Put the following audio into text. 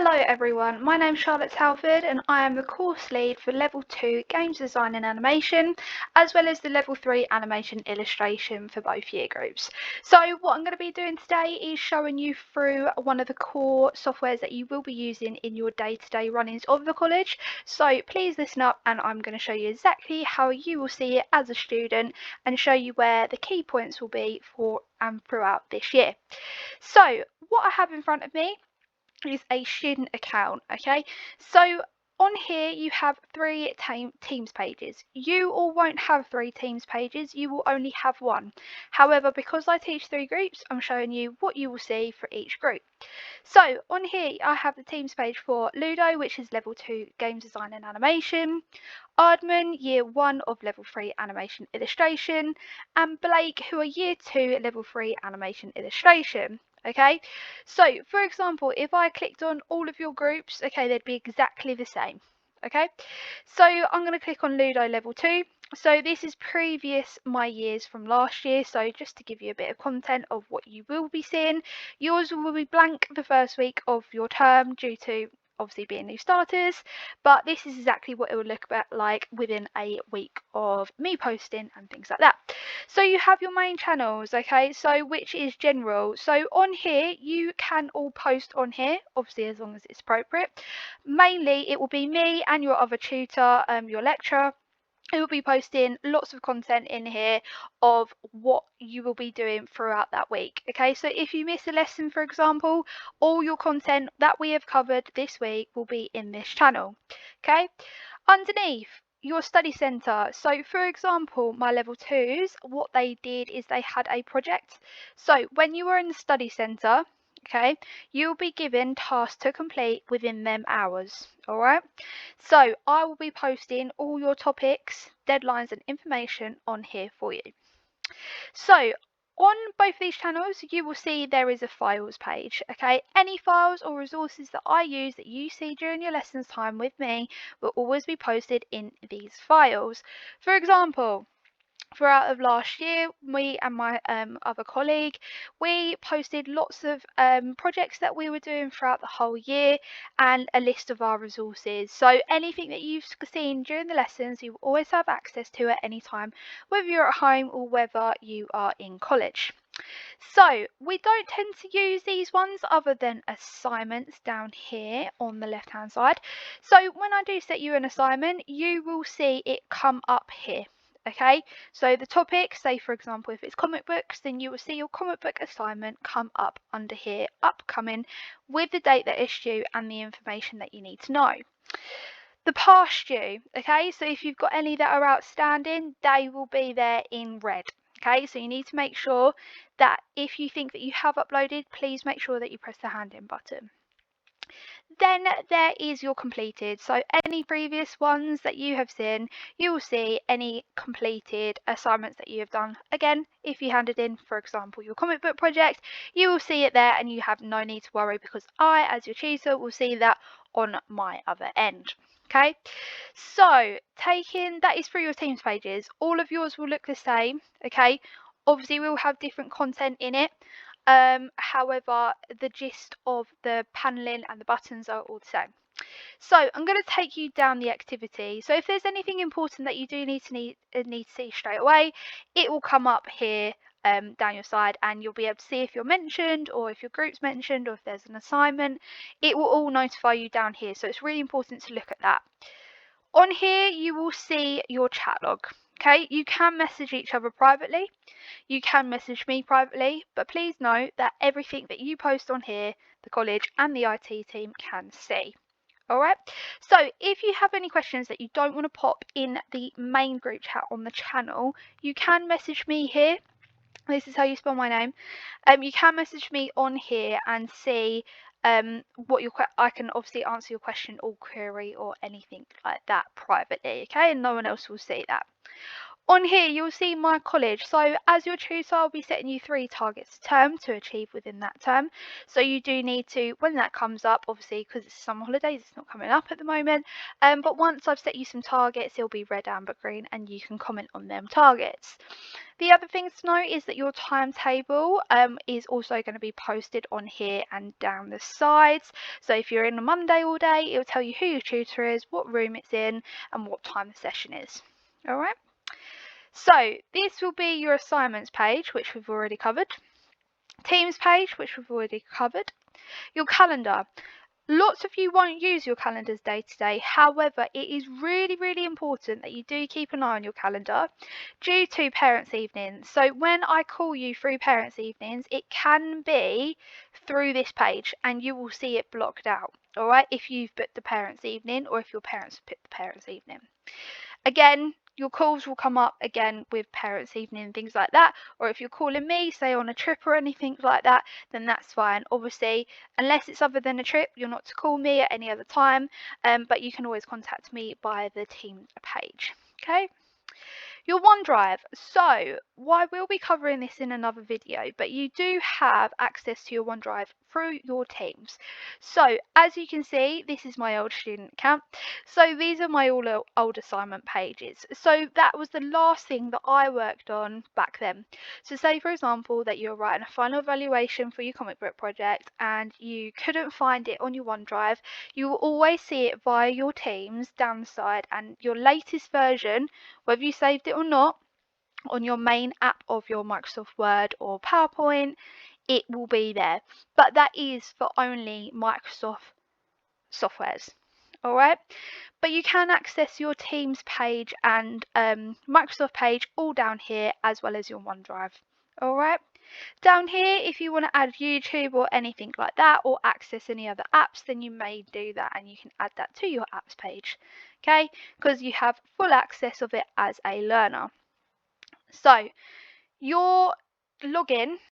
Hello everyone, my name's Charlotte Halford and I am the course lead for Level 2 Games Design and Animation, as well as the Level 3 Animation Illustration for both year groups. So what I'm going to be doing today is showing you through one of the core softwares that you will be using in your day-to-day runnings of the college. So please listen up and I'm going to show you exactly how you will see it as a student and show you where the key points will be for and throughout this year. So what I have in front of me is a student account. Okay, so on here you have three teams pages. You all won't have three teams pages, you will only have one. However, because I teach three groups, I'm showing you what you will see for each group. So on here I have the teams page for Ludo, which is Level 2 Games Design and Animation, Ardman, Year 1 of Level 3 Animation Illustration, and Blake, who are Year 2 Level 3 Animation Illustration. Okay, so for example, if I clicked on all of your groups, okay, they'd be exactly the same. Okay, so I'm going to click on Ludo Level 2. So this is previous my years from last year, so just to give you a bit of content of what you will be seeing. Yours will be blank the first week of your term due to obviously being new starters, but this is exactly what it will look like within a week of me posting and things like that. So you have your main channels, okay, so which is general. So on here you can all post on here, obviously as long as it's appropriate. Mainly it will be me and your other tutor, your lecturer. It will be posting lots of content in here of what you will be doing throughout that week. Okay, so if you miss a lesson, for example, all your content that we have covered this week will be in this channel. Okay, underneath your study centre. So for example, my level 2s, what they did is they had a project. So when you were in the study centre, okay, you'll be given tasks to complete within them hours. All right, so I will be posting all your topics, deadlines and information on here for you. So on both these channels you will see there is a files page. Okay, any files or resources that I use that you see during your lessons time with me will always be posted in these files. For example, throughout of last year, me and my other colleague, we posted lots of projects that we were doing throughout the whole year and a list of our resources. So anything that you've seen during the lessons, you will always have access to at any time, whether you're at home or whether you are in college. So we don't tend to use these ones other than assignments down here on the left hand side. So when I do set you an assignment, you will see it come up here. Okay, so the topic, say for example if it's comic books, then you will see your comic book assignment come up under here, upcoming, with the date that it's due and the information that you need to know. The past due, okay, so if you've got any that are outstanding, they will be there in red. Okay, so you need to make sure that if you think that you have uploaded, please make sure that you press the hand in button. Then there is your completed. So any previous ones that you have seen, you will see any completed assignments that you have done. Again, if you handed in, for example, your comic book project, you will see it there and you have no need to worry because I, as your tutor, will see that on my other end. Okay, so taking that is through your teams pages. All of yours will look the same. Okay, obviously we'll have different content in it. However, the gist of the paneling and the buttons are all the same. So I'm going to take you down the activity. So if there's anything important that you do need to see straight away, it will come up here down your side and you'll be able to see if you're mentioned or if your group's mentioned or if there's an assignment. It will all notify you down here. So it's really important to look at that. On here you will see your chat log. Okay, you can message each other privately, you can message me privately, but please note that everything that you post on here, the college and the IT team can see. Alright, so if you have any questions that you don't want to pop in the main group chat on the channel, you can message me here. This is how you spell my name. You can message me on here and see what I can obviously answer your question or query or anything like that privately, okay, and no one else will see that. On here, you'll see my college. So as your tutor, I'll be setting you 3 targets a term to achieve within that term. So you do need to, when that comes up, obviously because it's summer holidays, it's not coming up at the moment. But once I've set you some targets, it'll be red, amber, green, and you can comment on them targets. The other things to note is that your timetable is also going to be posted on here and down the sides. So if you're in a Monday all day, it'll tell you who your tutor is, what room it's in, and what time the session is. All right. So this will be your assignments page, which we've already covered. Teams page, which we've already covered. Your calendar. Lots of you won't use your calendars day to day. However, it is really, really important that you do keep an eye on your calendar due to parents' evenings. So when I call you through parents' evenings, it can be through this page and you will see it blocked out. All right, if you've booked the parents' evening or if your parents have picked the parents' evening. Again, your calls will come up again with parents' evening and things like that. Or if you're calling me, say on a trip or anything like that, then that's fine. Obviously, unless it's other than a trip, you're not to call me at any other time. But you can always contact me via the team page. Okay. Your OneDrive. So, I will be covering this in another video, but you do have access to your OneDrive through your Teams. So, as you can see, this is my old student account. So, these are my all old assignment pages. So, that was the last thing that I worked on back then. So, say for example that you're writing a final evaluation for your comic book project and you couldn't find it on your OneDrive, you will always see it via your Teams down the side, and your latest version, whether you saved it or not, on your main app of your Microsoft Word or PowerPoint, it will be there. But that is for only Microsoft softwares. All right, but you can access your Teams page and Microsoft page all down here, as well as your OneDrive. All right, down here, if you want to add YouTube or anything like that, or access any other apps, then you may do that and you can add that to your apps page. Okay, because you have full access of it as a learner. So your login